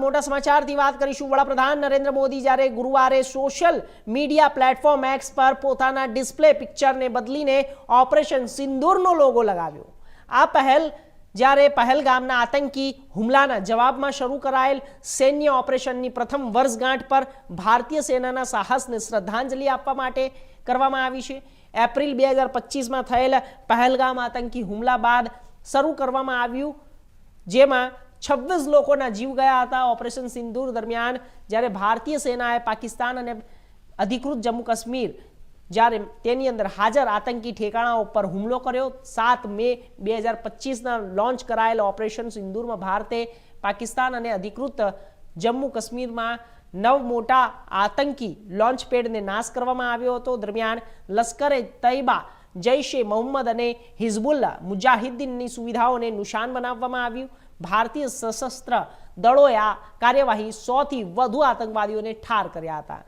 મોટા સમાચારથી વાત કરીશું। વડાપ્રધાન નરેન્દ્ર મોદી જ્યારે ગુરુવારે સોશિયલ મીડિયા પ્લેટફોર્મ એક્સ પર પોતાના ડિસ્પ્લે પિક્ચરને બદલીને ઓપરેશન સિંદૂરનો લોગો લગાવ્યો। આ પહેલ જ્યારે પહેલગામના આતંકી હુમલાના જવાબમાં શરૂ કરાયેલ સૈન્ય ઓપરેશનની પ્રથમ વર્ષગાંઠ પર ભારતીય સેનાના સાહસને શ્રદ્ધાંજલિ આપવા માટે કરવામાં આવી છે। એપ્રિલ 2025માં થયેલ પહેલગામ આતંકી હુમલા બાદ શરૂ કરવામાં આવ્યું, જેમાં 26 લોકોના જીવ ગયા હતા। ઓપરેશન સિંદૂર દરમિયાન જ્યારે ભારતીય સેનાએ પાકિસ્તાન અને અધિકૃત જમ્મુ કાશ્મીર જ્યારે તેની અંદર હાજર આતંકી ઠેકાણાઓ પર હુમલો કર્યો। 7 મે 2025ના લોન્ચ કરાયેલ ઓપરેશન સિંદૂરમાં ભારતે પાકિસ્તાન અને અધિકૃત જમ્મુ કાશ્મીરમાં 9 મોટા આતંકી લોન્ચ પેડને નાશ કરવામાં આવ્યો હતો। દરમિયાન લશ્કરે તૈયબા, જૈશ એ મોહમ્મદ અને હિઝબુલ્લા મુજાહિદ્દીનની સુવિધાઓને નિશાન બનાવવામાં આવ્યું। ભારતીય સશસ્ત્ર દળોએ આ કાર્યવાહી 100થી વધુ આતંકવાદીઓને ઠાર કર્યા હતા।